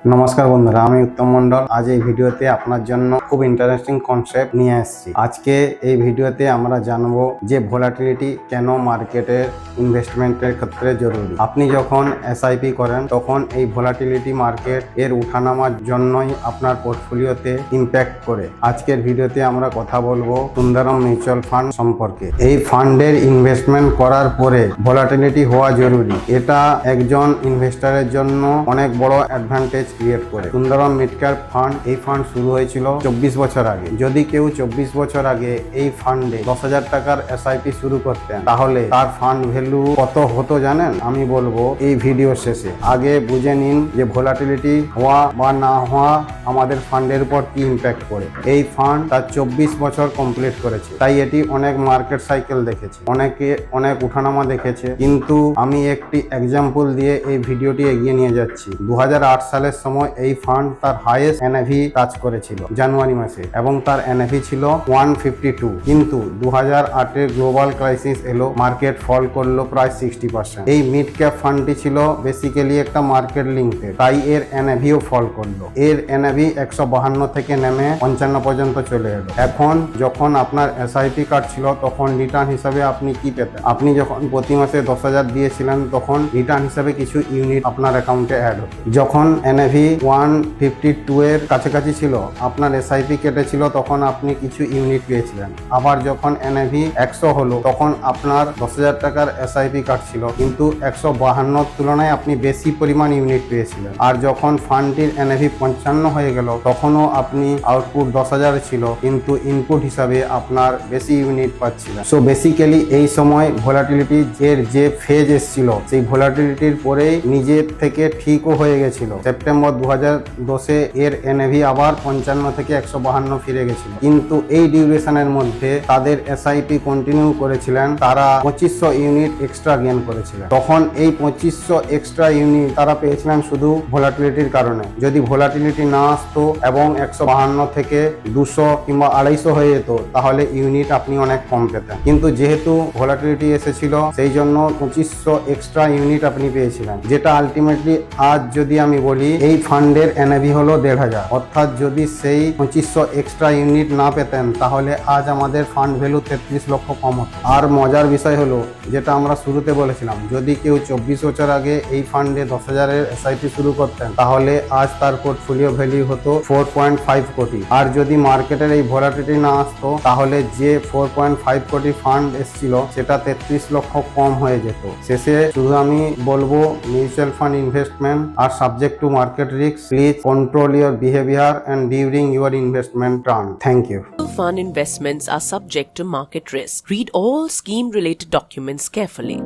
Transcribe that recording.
নমস্কার বন্ধুরা, আমি উত্তম মন্ডল। আজ এই ভিডিওতে আপনার জন্য খুব ইন্টারেস্টিং কনসেপ্ট নিয়ে এসেছি। আজকে এই ভিডিওতে আমরা জানবো যে ভোলাটিলিটি কেন মার্কেটের ইনভেস্টমেন্টের ক্ষেত্রে জরুরি। আপনি যখন এসআইপি করেন তখন এই ভোলাটিলিটি মার্কেট এর উঠানামার জন্যই আপনার পোর্টফোলিওতে ইম্প্যাক্ট করে। আজকের ভিডিওতে আমরা কথা বলবো সুন্দরম মিউচুয়াল ফান্ড সম্পর্কে। এই ফান্ডের ইনভেস্টমেন্ট করার পরে ভোলাটিলিটি হওয়া জরুরি। এটা একজন ইনভেস্টরের জন্য অনেক বড় অ্যাডভান্টেজ ক্রিয়েট করে। সুন্দরম মিড ক্যাপ ফান্ড, এই ফান্ড শুরু হয়েছিল 24 বছর আগে। যদি কেউ 24 বছর আগে এই ফান্ডে 10,000 টাকার এসআইপি শুরু করতেন তাহলে তার ফান্ড ভ্যালু কত হতো জানেন? আমি বলবো এই ভিডিও শেষে। আগে বুঝে নিন যে ভোলাটিলিটি হওয়া বা না হওয়া আমাদের ফান্ডের উপর কি ইম্প্যাক্ট করে। এই ফান্ড তার 24 বছর কমপ্লিট করেছে, তাই এটি অনেক মার্কেট সাইকেল দেখেছে, অনেক উঠানামা দেখেছে। কিন্তু আমি একটি এক্সাম্পল দিয়ে এই ভিডিওটি এগিয়ে নিয়ে যাচ্ছি। 2008 সালের সময় এই ফান্ড তার হাইয়েস্ট এনএভি টাচ করেছিল জানুয়ারি মাসে, এবং তার এনএভি ছিল 152। কিন্তু 2008 গ্লোবাল ক্রাইসিস এলো, মার্কেট ফল করলো প্রায় 60%। এই মিড ক্যাপ ফান্ডটি ছিল বেসিক্যালি একটা মার্কেট লিঙ্কেড, তাই এর এনএভিও ফল করলো। এর এনএভি 152 থেকে নেমে 55 পর্যন্ত চলে এলো। এখন যখন আপনার এসআইপি কার্ড ছিল তখন রিটার্ন হিসাবে আপনি কি পেতেন? আপনি যখন প্রতি মাসে 10,000 দিয়েছিলেন তখন রিটার্ন হিসাবে কিছু ইউনিট আপনার অ্যাকাউন্টে অ্যাড হতো। যখন এনএভি 152 এর কাছাকাছি ছিল, আপনার এসআইপি কেটেছিল, তখন আপনি কিছু ইউনিট পেয়েছিলেন। আবার যখন এনএভি 100 হলো তখন আপনার 10,000 টাকার এসআইপি কাটছিল, কিন্তু 152 তুলনায় আপনি বেশি পরিমাণ ইউনিট পেয়েছিলেন। আর যখন ফান্ডটির এনএভি 55 হয়ে গেল তখনও আপনি আউটপুট 10,000 ছিল, কিন্তু ইনপুট হিসাবে আপনার বেশি ইউনিট পাচ্ছিলেন। সো বেসিক্যালি এই সময় ভোলাটিলিটি এর যে ফেজ এসেছিল সেই ভোলাটিলিটির পরেই নিজের থেকে ঠিকও হয়ে গেছিল। সেপ্টেম্বর 2010 এর এনএভি আবার 55 থেকে 152 ফিরে গেছিল, কিন্তু এই ডিউরেশনের মধ্যে তাদের এসআইপি কন্টিনিউ করেছিলেন। তারা 2500 ইউনিট এক্সট্রা গেইন করেছিলেন। তখন এই 2500 এক্সট্রা ইউনিট তারা পেয়েছিলেন শুধু ভোলাটিলিটির কারণে। যদি ভোলাটিলিটি না আসতো এবং 152 থেকে 200 কিংবা 250 হয়ে যেত তাহলে ইউনিট আপনি অনেক কম পেতেন। কিন্তু যেহেতু ভোলাটিলিটি এসেছিল সেই জন্য 2500 এক্সট্রা ইউনিট আপনি পেয়েছিলেন, যেটা আলটিমেটলি আজ যদি আমি বলি এই ফান্ডের এনএভি হলো 1,500। অর্থাৎ যদি সেই 2500 এক্সট্রা ইউনিট না পেতেন তাহলে আজ আমাদের ফান্ড ভ্যালু 33 লক্ষ কম হতো। আর মজার বিষয় হলো, যেটা আমরা শুরুতে বলেছিলাম, যদি কেউ 24 বছর আগে এই ফান্ডে 10,000 এর এসআইপি শুরু করতেন তাহলে আজ তার পোর্টফোলিও ভ্যালু হতো 4.5 কোটি। আর যদি মার্কেটের এই ভোলাটিলিটি না আসতো তাহলে যে 4.5 কোটি ফান্ড এসেছিল সেটা 33 লক্ষ কম হয়ে যেত। শেষে শুধু আমি বলবো, মিউচুয়াল ফান্ড ইনভেস্টমেন্ট আর subject to market risk. Please control your behavior and during your investment turn. Thank you. Fund investments are subject to market risk. Read all scheme-related documents carefully.